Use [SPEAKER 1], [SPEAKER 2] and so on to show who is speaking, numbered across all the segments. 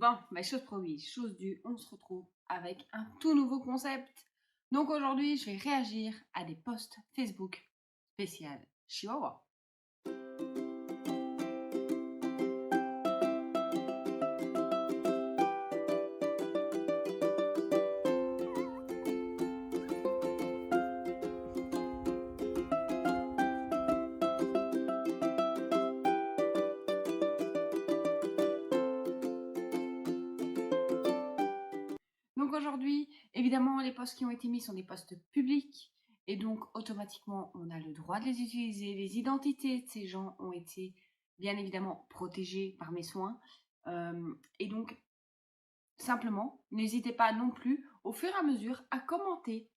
[SPEAKER 1] Bon, chose promise, chose due, on se retrouve avec un tout nouveau concept. Donc aujourd'hui, je vais réagir à des posts Facebook spécial Chihuahua. Donc aujourd'hui, évidemment, les posts qui ont été mis sont des posts publics et donc automatiquement, on a le droit de les utiliser. Les identités de ces gens ont été bien évidemment protégées par mes soins. Et donc, simplement, n'hésitez pas non plus, au fur et à mesure, à commenter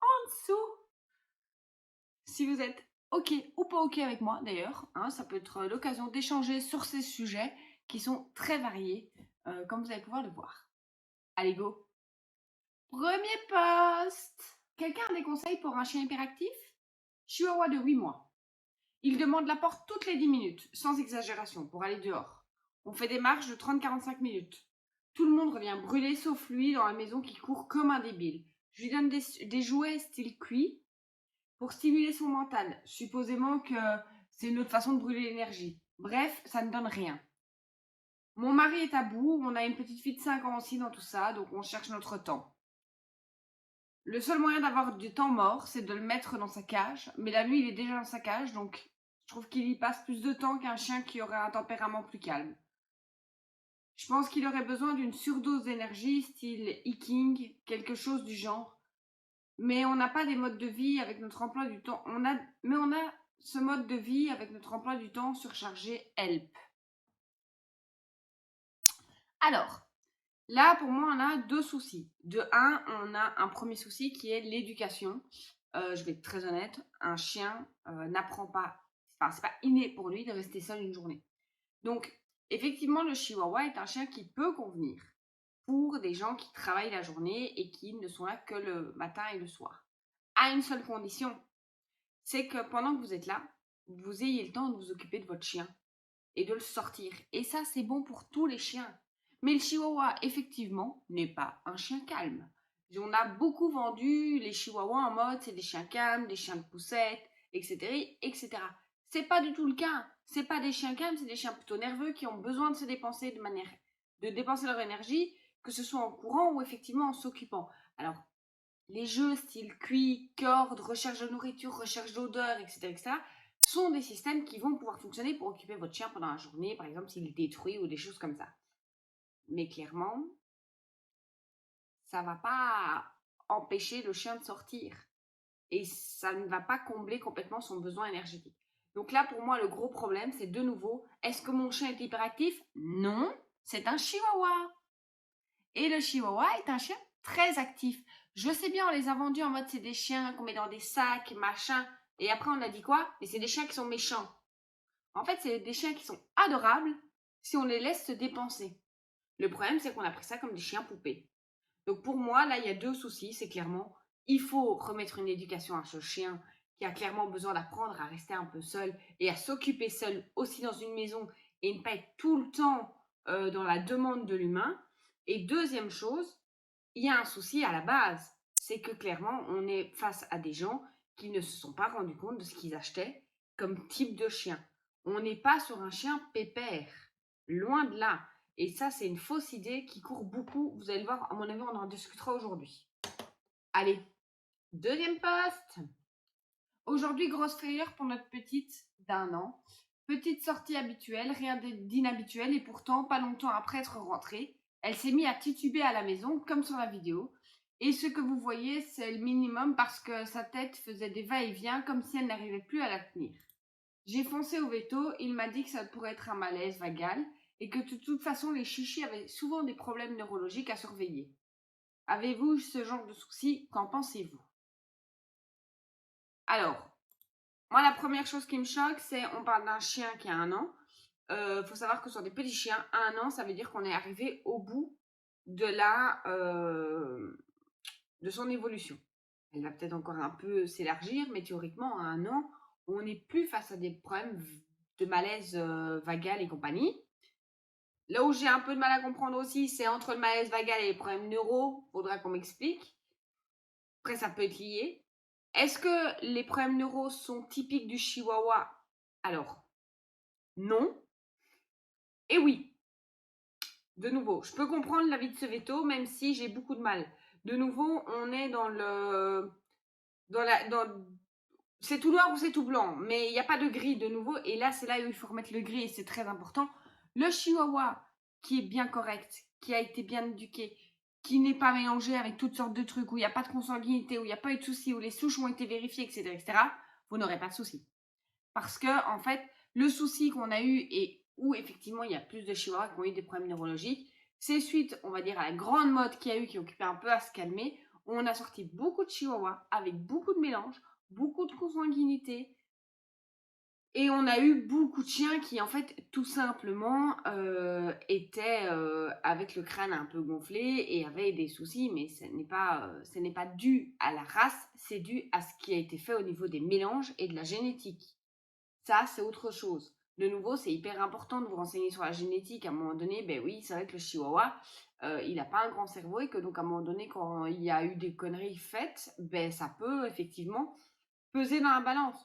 [SPEAKER 1] en dessous si vous êtes OK ou pas OK avec moi d'ailleurs. Ça peut être l'occasion d'échanger sur ces sujets qui sont très variés, comme vous allez pouvoir le voir. Allez, go! Premier post. Quelqu'un a des conseils pour un chien hyperactif? Chihuahua de 8 mois. Il demande la porte toutes les 10 minutes, sans exagération, pour aller dehors. On fait des marches de 30-45 minutes. Tout le monde revient brûlé sauf lui dans la maison qui court comme un débile. Je lui donne des jouets style cuit pour stimuler son mental. Supposément que c'est une autre façon de brûler l'énergie. Bref, ça ne donne rien. Mon mari est à bout, on a une petite fille de 5 ans aussi dans tout ça, donc on cherche notre temps. Le seul moyen d'avoir du temps mort, c'est de le mettre dans sa cage. Mais la nuit, il est déjà dans sa cage, donc je trouve qu'il y passe plus de temps qu'un chien qui aurait un tempérament plus calme. Je pense qu'il aurait besoin d'une surdose d'énergie, style hiking, quelque chose du genre. Mais on n'a pas des modes de vie avec notre emploi du temps. On a ce mode de vie avec notre emploi du temps surchargé help. Alors, là, pour moi, on a deux soucis. De un, on a un premier souci qui est l'éducation. Je vais être très honnête, un chien n'apprend pas, enfin, c'est pas inné pour lui de rester seul une journée. Donc, effectivement, le chihuahua est un chien qui peut convenir pour des gens qui travaillent la journée et qui ne sont là que le matin et le soir. À une seule condition, c'est que pendant que vous êtes là, vous ayez le temps de vous occuper de votre chien et de le sortir. Et ça, c'est bon pour tous les chiens. Mais le chihuahua, effectivement, n'est pas un chien calme. On a beaucoup vendu les chihuahuas en mode c'est des chiens calmes, des chiens de poussette, etc., etc. C'est pas du tout le cas. C'est pas des chiens calmes, c'est des chiens plutôt nerveux qui ont besoin de se dépenser de dépenser leur énergie, que ce soit en courant ou effectivement en s'occupant. Alors, les jeux style cuit, corde, recherche de nourriture, recherche d'odeur, etc., sont des systèmes qui vont pouvoir fonctionner pour occuper votre chien pendant la journée, par exemple s'il est détruit ou des choses comme ça. Mais clairement, ça ne va pas empêcher le chien de sortir. Et ça ne va pas combler complètement son besoin énergétique. Donc là, pour moi, le gros problème, c'est de nouveau, est-ce que mon chien est hyperactif? Non, c'est un chihuahua. Et le chihuahua est un chien très actif. Je sais bien, on les a vendus en mode c'est des chiens qu'on met dans des sacs, machin. Et après, on a dit quoi? Mais c'est des chiens qui sont méchants. En fait, c'est des chiens qui sont adorables si on les laisse se dépenser. Le problème, c'est qu'on a pris ça comme des chiens poupées. Donc pour moi, là, il y a deux soucis. C'est clairement, il faut remettre une éducation à ce chien qui a clairement besoin d'apprendre à rester un peu seul et à s'occuper seul aussi dans une maison et ne pas être tout le temps dans la demande de l'humain. Et deuxième chose, il y a un souci à la base. C'est que clairement, on est face à des gens qui ne se sont pas rendus compte de ce qu'ils achetaient comme type de chien. On n'est pas sur un chien pépère. Loin de là. Et ça, c'est une fausse idée qui court beaucoup. Vous allez le voir, à mon avis, on en discutera aujourd'hui. Allez, deuxième poste. Aujourd'hui, grosse frayeur pour notre petite d'1 an. Petite sortie habituelle, rien d'inhabituel et pourtant, pas longtemps après être rentrée, elle s'est mise à tituber à la maison, comme sur la vidéo. Et ce que vous voyez, c'est le minimum parce que sa tête faisait des va-et-vient comme si elle n'arrivait plus à la tenir. J'ai foncé au veto, il m'a dit que ça pourrait être un malaise vagal et que de toute façon, les chichis avaient souvent des problèmes neurologiques à surveiller. Avez-vous ce genre de soucis? Qu'en pensez-vous? Alors, moi, la première chose qui me choque, c'est on parle d'un chien qui a 1 an. Faut savoir que sur des petits chiens, à 1 an, ça veut dire qu'on est arrivé au bout de de son évolution. Elle va peut-être encore un peu s'élargir, mais théoriquement, à 1 an, on n'est plus face à des problèmes de malaise vagal et compagnie. Là où j'ai un peu de mal à comprendre aussi, c'est entre le malaise vagal et les problèmes neuro. Faudra qu'on m'explique. Après, ça peut être lié. Est-ce que les problèmes neuro sont typiques du chihuahua? Alors, non et oui. De nouveau, je peux comprendre l'avis de ce veto, même si j'ai beaucoup de mal. De nouveau, on est dans le... c'est tout noir ou c'est tout blanc, mais il n'y a pas de gris de nouveau. Et là, c'est là où il faut remettre le gris et c'est très important. Le chihuahua qui est bien correct, qui a été bien éduqué, qui n'est pas mélangé avec toutes sortes de trucs, où il n'y a pas de consanguinité, où il n'y a pas eu de soucis, où les souches ont été vérifiées, etc., vous n'aurez pas de soucis. Parce que, en fait, le souci qu'on a eu et où effectivement il y a plus de chihuahuas qui ont eu des problèmes neurologiques, c'est suite, on va dire, à la grande mode qu'il y a eu qui occupait un peu à se calmer. On a sorti beaucoup de chihuahuas avec beaucoup de mélange, beaucoup de consanguinité. Et on a eu beaucoup de chiens qui, en fait, tout simplement étaient avec le crâne un peu gonflé et avaient des soucis, mais ce n'est pas dû à la race, c'est dû à ce qui a été fait au niveau des mélanges et de la génétique. Ça, c'est autre chose. De nouveau, c'est hyper important de vous renseigner sur la génétique. À un moment donné, ben oui, c'est vrai que le chihuahua, il n'a pas un grand cerveau et que donc à un moment donné, quand il y a eu des conneries faites, ben ça peut effectivement peser dans la balance.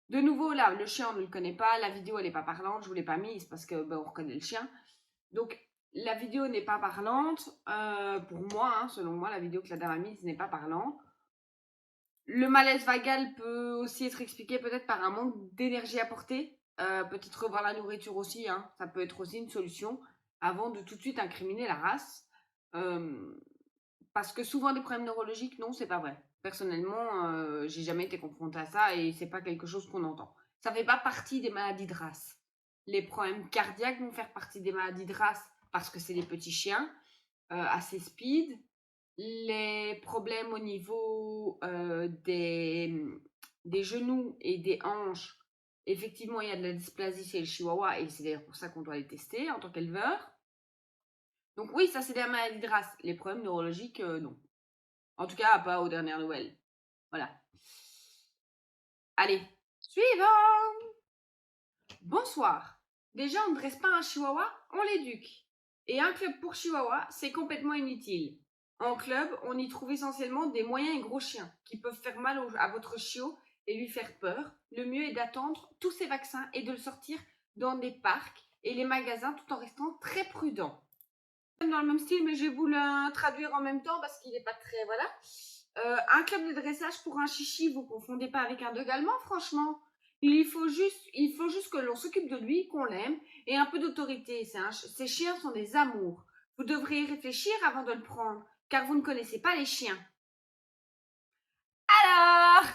[SPEAKER 1] De nouveau, là, le chien, on ne le connaît pas. La vidéo, elle n'est pas parlante. Je ne vous l'ai pas mise parce que ben, on reconnaît le chien. Donc, la vidéo n'est pas parlante. Pour moi, hein, selon moi, la vidéo que la dame a mise n'est pas parlante. Le malaise vagal peut aussi être expliqué peut-être par un manque d'énergie apportée. Peut-être revoir la nourriture aussi, hein. Ça peut être aussi une solution avant de tout de suite incriminer la race. Parce que souvent des problèmes neurologiques, non, c'est pas vrai. Personnellement, j'ai jamais été confrontée à ça et c'est pas quelque chose qu'on entend. Ça fait pas partie des maladies de race. Les problèmes cardiaques vont faire partie des maladies de race parce que c'est des petits chiens assez speed. Les problèmes au niveau des genoux et des hanches, effectivement, il y a de la dysplasie chez le chihuahua et c'est d'ailleurs pour ça qu'on doit les tester en tant qu'éleveur. Donc oui, ça c'est des maladies de race. Les problèmes neurologiques, non. En tout cas, pas aux dernières nouvelles. Voilà. Allez, suivant. Bonsoir. Déjà, on ne dresse pas un chihuahua, on l'éduque. Et un club pour chihuahua, c'est complètement inutile. En club, on y trouve essentiellement des moyens et gros chiens qui peuvent faire mal à votre chiot et lui faire peur. Le mieux est d'attendre tous ces vaccins et de le sortir dans des parcs et les magasins tout en restant très prudent. Dans le même style, mais je vais vous le traduire en même temps parce qu'il n'est pas très... Voilà. Un club de dressage pour un chichi, vous ne confondez pas avec un dog allemand, franchement. Il faut juste que l'on s'occupe de lui, qu'on l'aime, et un peu d'autorité. Ces chiens sont des amours. Vous devriez réfléchir avant de le prendre, car vous ne connaissez pas les chiens. Alors,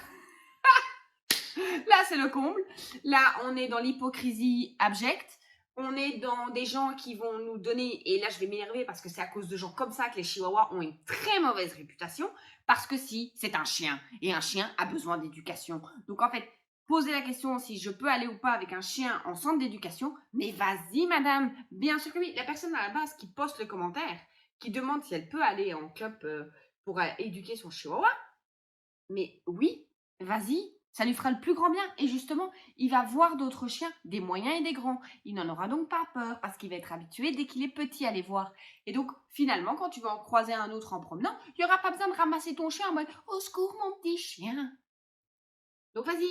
[SPEAKER 1] là, c'est le comble. Là, on est dans l'hypocrisie abjecte. On est dans des gens qui vont nous donner, et là je vais m'énerver parce que c'est à cause de gens comme ça que les chihuahuas ont une très mauvaise réputation, parce que si, c'est un chien, et un chien a besoin d'éducation. Donc en fait, posez la question si je peux aller ou pas avec un chien en centre d'éducation, mais vas-y madame, bien sûr que oui. La personne à la base qui poste le commentaire, qui demande si elle peut aller en club pour éduquer son chihuahua, mais oui, vas-y, ça lui fera le plus grand bien. Et justement, il va voir d'autres chiens, des moyens et des grands. Il n'en aura donc pas peur parce qu'il va être habitué dès qu'il est petit à les voir. Et donc, finalement, quand tu vas en croiser un autre en promenant, il n'y aura pas besoin de ramasser ton chien en mode « Au secours, mon petit chien !» Donc, vas-y.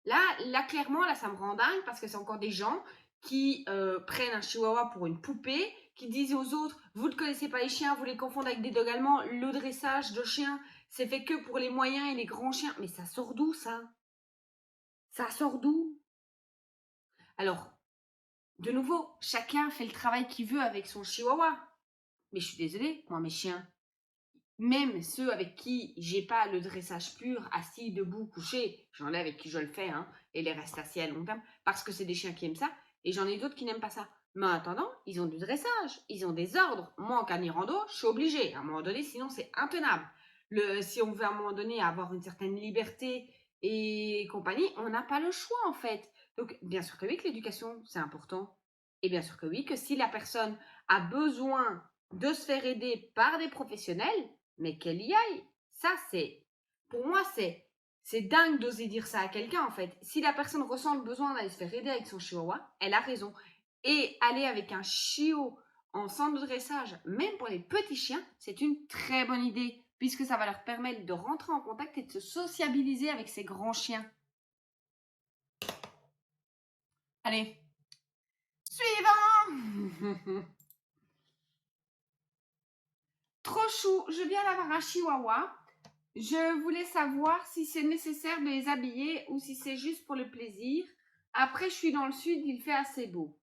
[SPEAKER 1] Là, clairement, là, ça me rend dingue parce que c'est encore des gens qui prennent un chihuahua pour une poupée, qui disent aux autres « Vous ne connaissez pas les chiens, vous les confondez avec des dogs allemands. Le dressage de chiens, c'est fait que pour les moyens et les grands chiens. » Mais ça sort d'où, ça? Ça sort d'où? Alors, de nouveau, chacun fait le travail qu'il veut avec son chihuahua. Mais je suis désolée, moi, mes chiens, même ceux avec qui j'ai pas le dressage pur, assis, debout, couché, j'en ai avec qui je le fais, hein, et les restent assis à long terme, parce que c'est des chiens qui aiment ça, et j'en ai d'autres qui n'aiment pas ça. Mais en attendant, ils ont du dressage, ils ont des ordres. Moi, en canirando, je suis obligée. À un moment donné, sinon, c'est intenable. Si on veut à un moment donné avoir une certaine liberté et compagnie, on n'a pas le choix, en fait. Donc, bien sûr que oui, que l'éducation, c'est important. Et bien sûr que oui, que si la personne a besoin de se faire aider par des professionnels, mais qu'elle y aille. Ça, c'est, pour moi, c'est dingue d'oser dire ça à quelqu'un, en fait. Si la personne ressent le besoin d'aller se faire aider avec son chihuahua, elle a raison. Et aller avec un chiot en centre de dressage, même pour les petits chiens, c'est une très bonne idée, puisque ça va leur permettre de rentrer en contact et de se sociabiliser avec ces grands chiens. Allez, suivant. Trop chou, je viens d'avoir un chihuahua. Je voulais savoir si c'est nécessaire de les habiller ou si c'est juste pour le plaisir. Après, je suis dans le sud, il fait assez beau.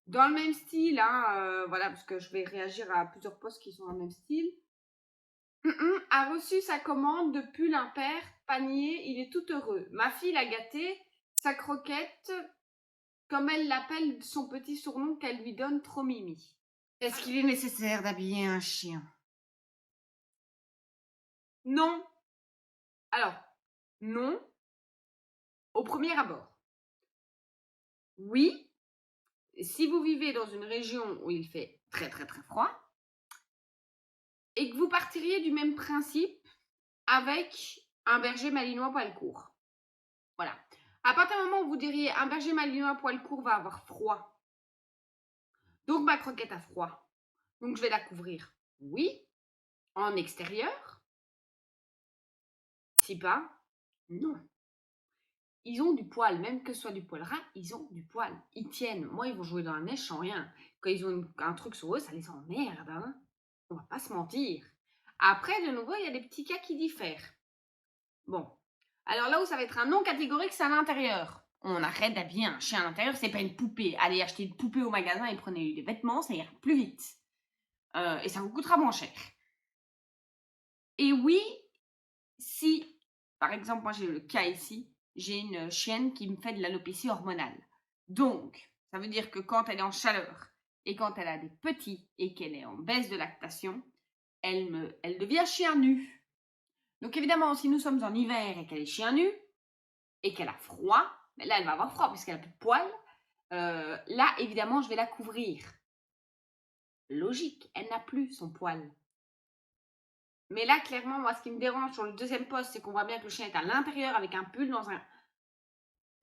[SPEAKER 1] Dans le même style, hein, voilà, parce que je vais réagir à plusieurs posts qui sont dans le même style. A reçu sa commande de pull impair, panier, il est tout heureux. Ma fille l'a gâté, sa croquette, comme elle l'appelle son petit surnom qu'elle lui donne, trop mimi. Est-ce qu'il est nécessaire d'habiller un chien? Non. Alors, non, au premier abord. Oui, si vous vivez dans une région où il fait très très très froid et que vous partiriez du même principe avec un berger malinois poil court. Voilà. À partir du moment où vous diriez un berger malinois poil court va avoir froid, donc ma croquette a froid, donc je vais la couvrir. Oui, en extérieur. Si pas, non. Ils ont du poil, même que ce soit du poil ras, ils ont du poil. Ils tiennent. Moi, ils vont jouer dans la neige sans rien. Quand ils ont un truc sur eux, ça les emmerde. Hein. On va pas se mentir. Après, de nouveau, il y a des petits cas qui diffèrent. Bon. Alors là où ça va être un non catégorique, c'est à l'intérieur. On arrête d'habiller un chien à l'intérieur, c'est pas une poupée. Allez acheter une poupée au magasin et prenez des vêtements, ça ira plus vite. Et ça vous coûtera moins cher. Et oui, si, par exemple, moi j'ai le cas ici, j'ai une chienne qui me fait de l'alopécie hormonale. Donc, ça veut dire que quand elle est en chaleur et quand elle a des petits et qu'elle est en baisse de lactation, elle devient chien nu. Donc évidemment, si nous sommes en hiver et qu'elle est chien nu et qu'elle a froid, mais là elle va avoir froid puisqu'elle a plus de poils, là évidemment je vais la couvrir. Logique, elle n'a plus son poil. Mais là clairement, moi ce qui me dérange sur le deuxième poste, c'est qu'on voit bien que le chien est à l'intérieur avec un pull dans un...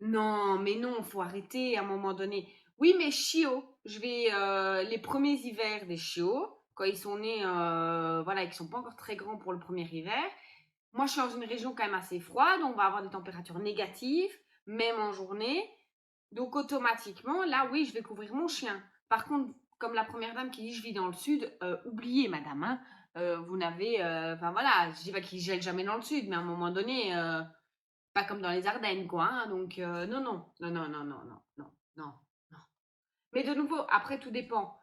[SPEAKER 1] Non, mais non, faut arrêter à un moment donné. Oui, mais chiots, je vais les premiers hivers des chiots, quand ils sont nés, voilà, et qu'ils sont pas encore très grands pour le premier hiver. Moi, je suis dans une région quand même assez froide, on va avoir des températures négatives, même en journée. Donc automatiquement, là, oui, je vais couvrir mon chien. Par contre, comme la première dame qui dit je vis dans le sud, oubliez, madame, hein, vous n'avez, enfin voilà, je dis pas qu'il gèle jamais dans le sud, mais à un moment donné. Pas comme dans les Ardennes, quoi. Hein, donc, non, non, non, non, non, non, non, non, non, non. Mais de nouveau, après, tout dépend.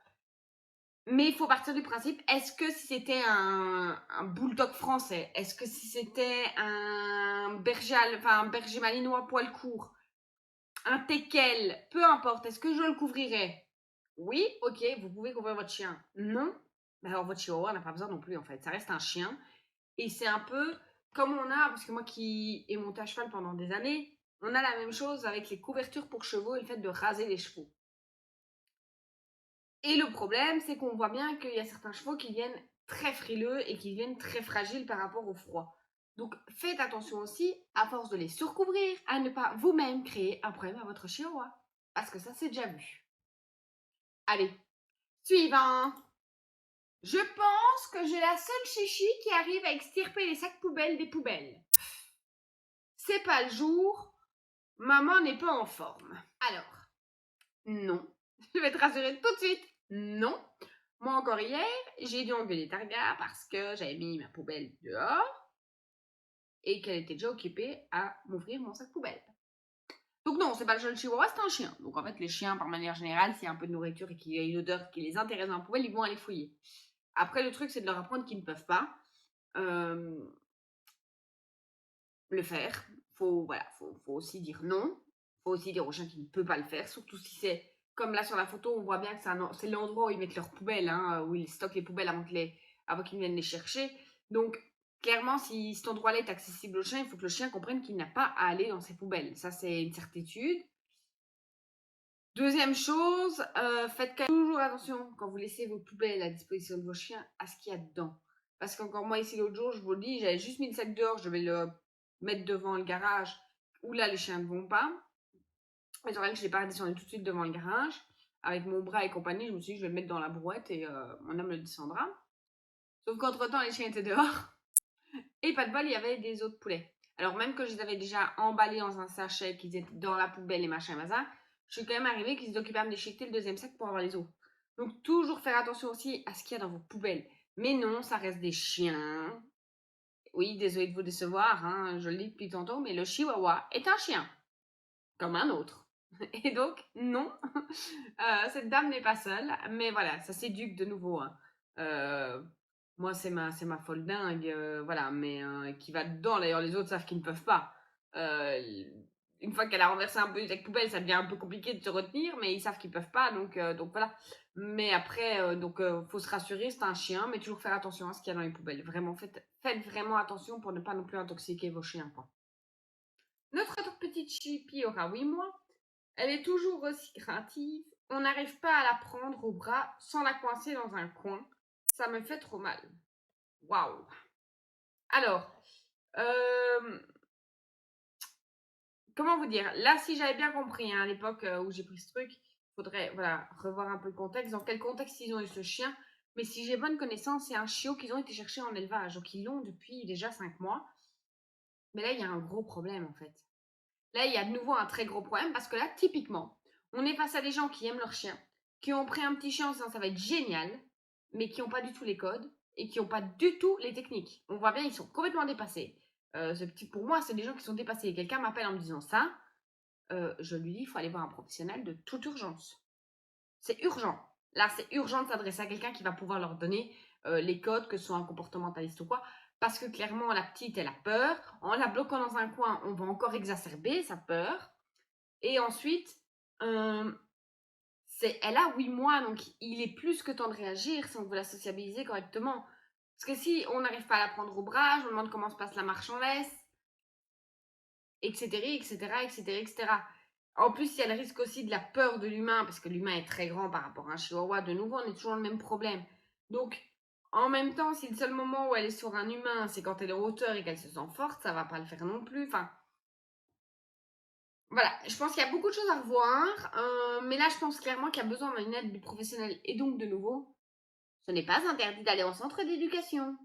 [SPEAKER 1] Mais il faut partir du principe, est-ce que si c'était un bulldog français, est-ce que si c'était un berger malinois poil court, un teckel, peu importe, est-ce que je le couvrirais? Oui, ok, vous pouvez couvrir votre chien. Non, mais alors votre chihuahua n'a pas besoin non plus, en fait. Ça reste un chien. Et c'est un peu comme on a, parce que moi qui ai monté à cheval pendant des années, on a la même chose avec les couvertures pour chevaux et le fait de raser les chevaux. Et le problème, c'est qu'on voit bien qu'il y a certains chevaux qui viennent très frileux et qui viennent très fragiles par rapport au froid. Donc faites attention aussi, à force de les surcouvrir, à ne pas vous-même créer un problème à votre chihuahua. Parce que ça, c'est déjà vu. Allez, suivant. Je pense que j'ai la seule chichi qui arrive à extirper les sacs poubelles des poubelles. C'est pas le jour, maman n'est pas en forme. Alors, non. Je vais te rassurer tout de suite, non. Moi encore hier, j'ai dû engueuler Targa parce que j'avais mis ma poubelle dehors et qu'elle était déjà occupée à m'ouvrir mon sac poubelle. Donc non, c'est pas le jeune chihuahua, c'est un chien. Donc en fait, les chiens, par manière générale, s'il y a un peu de nourriture et qu'il y a une odeur qui les intéresse dans la poubelle, ils vont aller fouiller. Après, le truc, c'est de leur apprendre qu'ils ne peuvent pas le faire. Voilà, faut aussi dire non. Faut aussi dire au chien qu'il ne peut pas le faire, surtout si c'est comme là sur la photo, on voit bien que c'est l'endroit où ils mettent leurs poubelles, hein, où ils stockent les poubelles avant qu'ils viennent les chercher. Donc, clairement, si cet endroit-là est accessible au chien, il faut que le chien comprenne qu'il n'a pas à aller dans ses poubelles. Ça, c'est une certitude. Deuxième chose, faites toujours attention quand vous laissez vos poubelles à disposition de vos chiens à ce qu'il y a dedans. Parce qu'encore moi, ici, l'autre jour, je vous le dis, j'avais juste mis le sac dehors, je vais le mettre devant le garage où là, les chiens ne vont pas. Mais c'est vrai que je l'ai pas descendu tout de suite devant le garage. Avec mon bras et compagnie, je me suis dit, je vais le mettre dans la brouette et mon homme le descendra. Sauf qu'entre-temps, les chiens étaient dehors. Et pas de bol, il y avait des autres poulets. Alors même que je les avais déjà emballés dans un sachet, qu'ils étaient dans la poubelle et machin, mazin, je suis quand même arrivée qu'ils étaient occupés à me déchiqueter le deuxième sac pour avoir les os. Donc toujours faire attention aussi à ce qu'il y a dans vos poubelles. Mais non, ça reste des chiens. Oui, désolé de vous décevoir, hein, je le dis depuis tantôt, mais le chihuahua est un chien, comme un autre. Et donc, non, cette dame n'est pas seule, mais voilà, ça s'éduque de nouveau, hein. Euh, Moi, c'est ma folle dingue, voilà, mais qui va dedans. D'ailleurs, les autres savent qu'ils ne peuvent pas. Euh, une fois qu'elle a renversé un peu les sacs poubelles, ça devient un peu compliqué de se retenir, mais ils savent qu'ils peuvent pas, donc voilà. Mais après, faut se rassurer, c'est un chien, mais toujours faire attention à ce qu'il y a dans les poubelles. Vraiment, faites vraiment attention pour ne pas non plus intoxiquer vos chiens, quoi. Notre autre petite Chippy aura 8 mois. Elle est toujours aussi craintive. On n'arrive pas à la prendre au bras sans la coincer dans un coin. Ça me fait trop mal. Waouh. Alors, euh, comment vous dire? Là, si j'avais bien compris, hein, à l'époque où j'ai pris ce truc, il faudrait voilà, revoir un peu le contexte. Dans quel contexte ils ont eu ce chien? Mais si j'ai bonne connaissance, c'est un chiot qu'ils ont été chercher en élevage. Donc, ils l'ont depuis déjà 5 mois. Mais là, il y a un gros problème, en fait. Là, il y a de nouveau un très gros problème parce que là, typiquement, on est face à des gens qui aiment leur chien, qui ont pris un petit chien en disant ça va être génial, mais qui n'ont pas du tout les codes et qui n'ont pas du tout les techniques. On voit bien, ils sont complètement dépassés. Pour moi, c'est des gens qui sont dépassés. Quelqu'un m'appelle en me disant ça, je lui dis il faut aller voir un professionnel de toute urgence. C'est urgent. Là, c'est urgent de s'adresser à quelqu'un qui va pouvoir leur donner les codes, que ce soit un comportementaliste ou quoi. Parce que clairement, la petite, elle a peur. En la bloquant dans un coin, on va encore exacerber sa peur. Et ensuite, euh, elle a 8 mois, donc il est plus que temps de réagir si on veut la sociabiliser correctement. Parce que si on n'arrive pas à la prendre au bras, je me demande comment se passe la marche en laisse, etc., etc., etc., etc. En plus, il y a le risque aussi de la peur de l'humain, parce que l'humain est très grand par rapport à un chihuahua. De nouveau, on est toujours le même problème. Donc, en même temps, si le seul moment où elle est sur un humain, c'est quand elle est en hauteur et qu'elle se sent forte, ça va pas le faire non plus. Enfin, voilà, je pense qu'il y a beaucoup de choses à revoir, mais là, je pense clairement qu'il y a besoin d'une aide du professionnel. Et donc, de nouveau, ce n'est pas interdit d'aller en centre d'éducation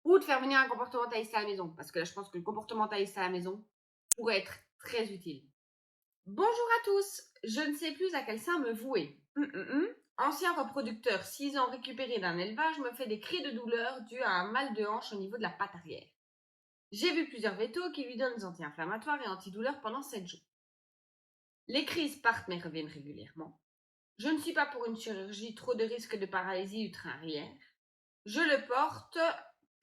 [SPEAKER 1] ou de faire venir un comportementaliste à la maison, parce que là, je pense que le comportementaliste à la maison pourrait être très utile. Bonjour à tous, je ne sais plus à quel sein me vouer. Ancien reproducteur 6 ans récupéré d'un élevage me fait des cris de douleur dus à un mal de hanche au niveau de la patte arrière. J'ai vu plusieurs vétos qui lui donnent des anti-inflammatoires et antidouleurs pendant 7 jours. Les crises partent mais reviennent régulièrement. Je ne suis pas pour une chirurgie, trop de risques de paralysie du train arrière. Je le porte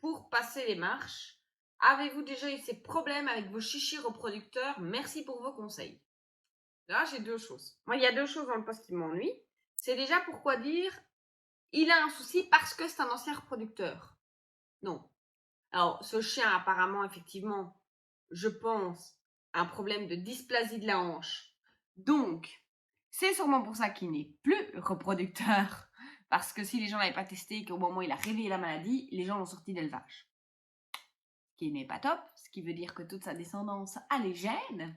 [SPEAKER 1] pour passer les marches. Avez-vous déjà eu ces problèmes avec vos chichis reproducteurs? Merci pour vos conseils. Là, j'ai deux choses. Moi, il y a deux choses dans le poste qui m'ennuient. C'est déjà pourquoi dire il a un souci parce que c'est un ancien reproducteur. Non. Alors, ce chien, apparemment, effectivement, je pense, a un problème de dysplasie de la hanche. Donc, c'est sûrement pour ça qu'il n'est plus reproducteur. Parce que si les gens n'avaient pas testé et qu'au moment où il a réveillé la maladie, les gens l'ont sorti d'élevage. Ce qui n'est pas top, ce qui veut dire que toute sa descendance a les gènes.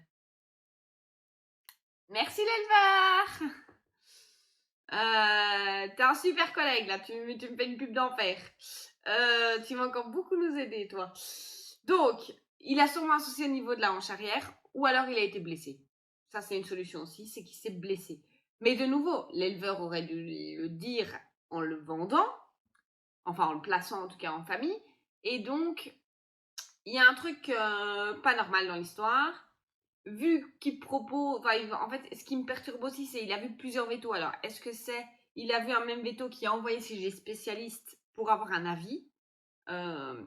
[SPEAKER 1] Merci l'éleveur. T'es un super collègue là, tu me fais une pub d'enfer. Tu vas encore beaucoup nous aider, toi. Donc, il a sûrement un souci au niveau de la hanche arrière, ou alors il a été blessé. Ça, c'est une solution aussi, c'est qu'il s'est blessé. Mais de nouveau, l'éleveur aurait dû le dire en le vendant, enfin en le plaçant en tout cas en famille. Et donc, il y a un truc pas normal dans l'histoire. Vu qu'il propose, enfin, en fait, ce qui me perturbe aussi, c'est qu'il a vu plusieurs vétos. Alors, est-ce que il a vu un même veto qui a envoyé chez spécialistes pour avoir un avis, euh,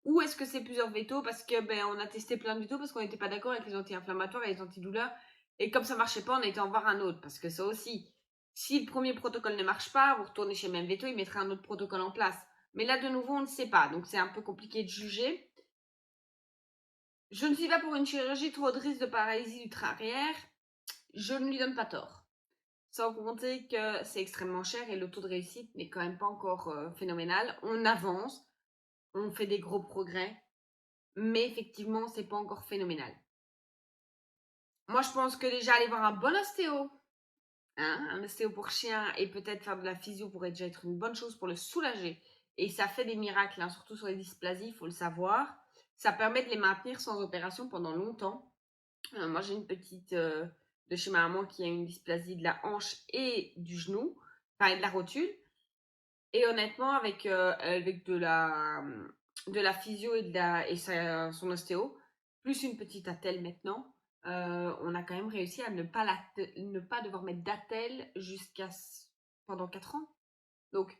[SPEAKER 1] ou est-ce que c'est plusieurs vétos parce que on a testé plein de vétos parce qu'on n'était pas d'accord avec les anti-inflammatoires et les antidouleurs, et comme ça marchait pas, on a été en voir un autre, parce que ça aussi, si le premier protocole ne marche pas, vous retournez chez le même veto, il mettra un autre protocole en place. Mais là, de nouveau, on ne sait pas, donc c'est un peu compliqué de juger. Je ne suis pas pour une chirurgie, trop de risque de paralysie du train arrière. Je ne lui donne pas tort. Sans compter que c'est extrêmement cher et le taux de réussite n'est quand même pas encore phénoménal. On avance, on fait des gros progrès, mais effectivement, c'est pas encore phénoménal. Moi, je pense que déjà aller voir un bon ostéo, hein, un ostéo pour chien et peut-être faire de la physio pourrait déjà être une bonne chose pour le soulager. Et ça fait des miracles, hein, surtout sur les dysplasies, il faut le savoir. Ça permet de les maintenir sans opération pendant longtemps. Moi, j'ai une petite de chez ma maman qui a une dysplasie de la hanche et du genou, enfin, et de la rotule. Et honnêtement, avec de la physio son ostéo, plus une petite attelle maintenant, on a quand même réussi à ne pas devoir mettre d'attelle pendant 4 ans. Donc,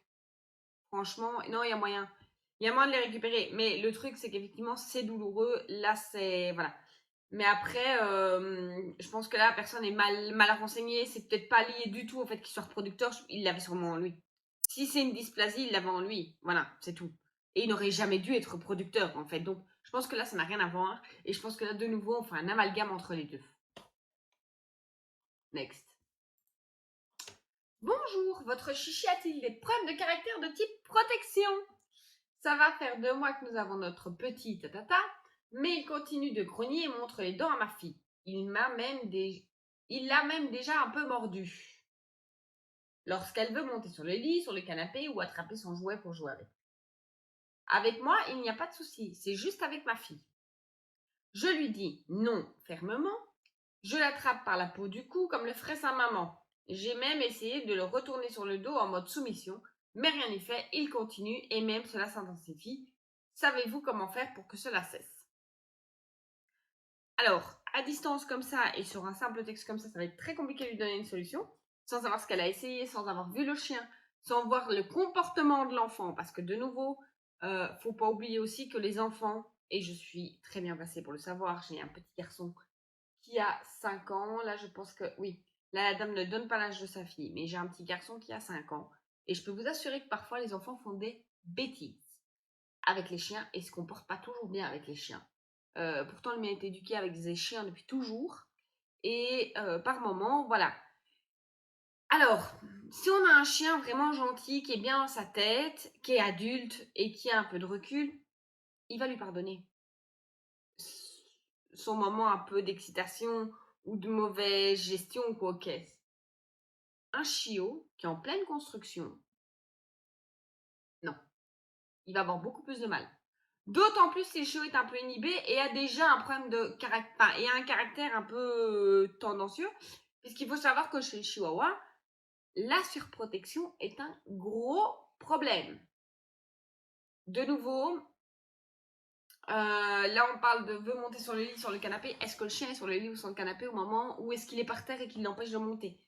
[SPEAKER 1] franchement, non, il y a moyen. Il y a moyen de les récupérer. Mais le truc, c'est qu'effectivement, c'est douloureux. Là, c'est. Voilà. Mais après, je pense que là, la personne est mal renseignée. C'est peut-être pas lié du tout au fait qu'il soit reproducteur. Il l'avait sûrement en lui. Si c'est une dysplasie, il l'avait en lui. Voilà, c'est tout. Et il n'aurait jamais dû être reproducteur, en fait. Donc, je pense que là, ça n'a rien à voir. Et je pense que là, de nouveau, on fait un amalgame entre les deux. Next. Bonjour, votre chichi a-t-il des problèmes de caractère de type protection? Ça va faire 2 mois que nous avons notre petit tatata, mais il continue de grogner et montre les dents à ma fille. Il l'a même déjà un peu mordu. Lorsqu'elle veut monter sur le lit, sur le canapé ou attraper son jouet pour jouer avec. Avec moi, il n'y a pas de souci, c'est juste avec ma fille. Je lui dis non fermement. Je l'attrape par la peau du cou comme le ferait sa maman. J'ai même essayé de le retourner sur le dos en mode soumission, mais rien n'y fait, il continue et même cela s'intensifie. Savez-vous comment faire pour que cela cesse? Alors, à distance comme ça et sur un simple texte comme ça va être très compliqué de lui donner une solution, sans savoir ce qu'elle a essayé, sans avoir vu le chien, sans voir le comportement de l'enfant, parce que de nouveau, faut pas oublier aussi que les enfants, et je suis très bien placée pour le savoir, j'ai un petit garçon qui a 5 ans. Là, je pense que oui. Là, la dame ne donne pas l'âge de sa fille, mais j'ai un petit garçon qui a 5 ans. Et je peux vous assurer que parfois, les enfants font des bêtises avec les chiens et se comportent pas toujours bien avec les chiens. Pourtant, le mien est éduqué avec des chiens depuis toujours. Et par moment, voilà. Alors, si on a un chien vraiment gentil, qui est bien dans sa tête, qui est adulte et qui a un peu de recul, il va lui pardonner son moment un peu d'excitation ou de mauvaise gestion ou quoi qu'est-ce. Un chiot qui est en pleine construction, non, il va avoir beaucoup plus de mal. D'autant plus si le chiot est un peu inhibé et a déjà un problème de caractère, enfin, et a un caractère un peu tendancieux, puisqu'il faut savoir que chez le chihuahua, la surprotection est un gros problème. De nouveau, là on parle de veut monter sur le lit, sur le canapé. Est-ce que le chien est sur le lit ou sur le canapé au moment où est-ce qu'il est par terre et qu'il l'empêche de monter?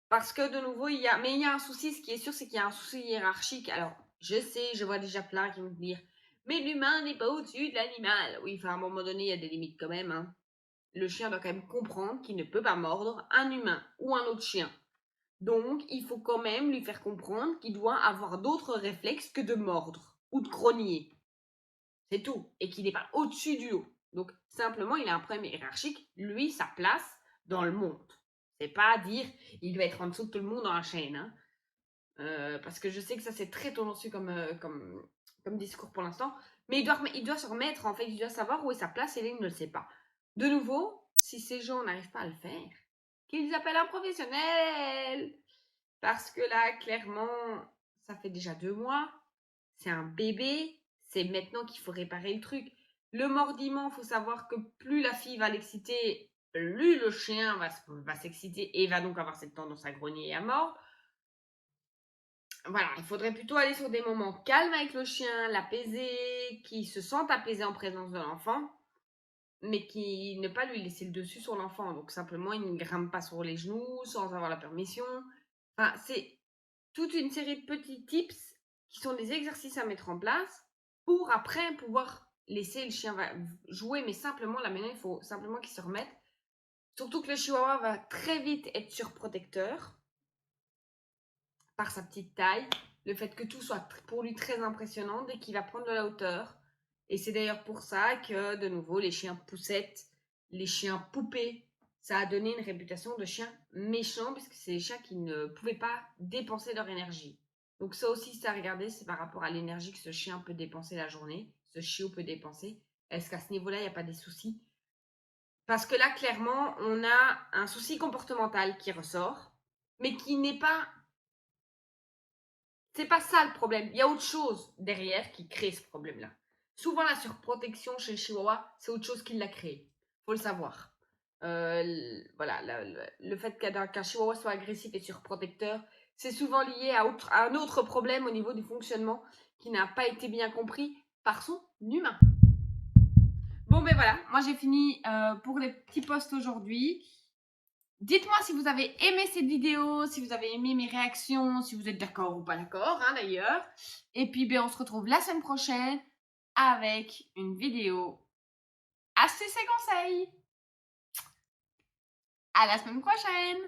[SPEAKER 1] Parce que de nouveau, il y a un souci, ce qui est sûr, c'est qu'il y a un souci hiérarchique. Alors, je sais, je vois déjà plein qui vont me dire, mais l'humain n'est pas au-dessus de l'animal. Oui, enfin, à un moment donné, il y a des limites quand même, hein. Le chien doit quand même comprendre qu'il ne peut pas mordre un humain ou un autre chien. Donc, il faut quand même lui faire comprendre qu'il doit avoir d'autres réflexes que de mordre ou de grogner. C'est tout. Et qu'il n'est pas au-dessus du lot. Donc, simplement, il a un problème hiérarchique. Lui, sa place dans le monde. C'est pas dire il doit être en dessous de tout le monde dans la chaîne. Hein. Parce que je sais que ça, c'est très tendancieux comme discours pour l'instant. Mais il doit se remettre, en fait. Il doit savoir où est sa place et il ne le sait pas. De nouveau, si ces gens n'arrivent pas à le faire, qu'ils appellent un professionnel. Parce que là, clairement, ça fait déjà 2 mois. C'est un bébé. C'est maintenant qu'il faut réparer le truc. Le mordiment, il faut savoir que plus la fille va l'exciter, plus le chien va s'exciter et va donc avoir cette tendance à grogner et à mordre. Voilà, il faudrait plutôt aller sur des moments calmes avec le chien, l'apaiser, qui se sente apaisé en présence de l'enfant, mais qui ne pas lui laisser le dessus sur l'enfant. Donc simplement, il ne grimpe pas sur les genoux sans avoir la permission. Enfin, c'est toute une série de petits tips qui sont des exercices à mettre en place pour après pouvoir laisser le chien jouer, mais simplement, là maintenant, il faut simplement qu'il se remette. Surtout que le chihuahua va très vite être surprotecteur par sa petite taille, le fait que tout soit pour lui très impressionnant dès qu'il va prendre de la hauteur. Et c'est d'ailleurs pour ça que, de nouveau, les chiens poussettes, les chiens poupées, ça a donné une réputation de chiens méchants, puisque c'est des chiens qui ne pouvaient pas dépenser leur énergie. Donc ça aussi, c'est à regarder, c'est par rapport à l'énergie que ce chien peut dépenser la journée, ce chiot peut dépenser. Est-ce qu'à ce niveau-là, il n'y a pas des soucis? Parce que là, clairement, on a un souci comportemental qui ressort, mais qui n'est pas... C'est pas ça le problème. Il y a autre chose derrière qui crée ce problème-là. Souvent, la surprotection chez le chihuahua, c'est autre chose qui l'a créé. Faut le savoir. Voilà, le fait qu'un chihuahua soit agressif et surprotecteur, c'est souvent lié à un autre problème au niveau du fonctionnement qui n'a pas été bien compris par son humain. Bon, ben voilà, moi j'ai fini pour les petits posts aujourd'hui. Dites-moi si vous avez aimé cette vidéo, si vous avez aimé mes réactions, si vous êtes d'accord ou pas d'accord, hein, d'ailleurs. Et puis, ben, on se retrouve la semaine prochaine avec une vidéo astuces et conseils. À la semaine prochaine!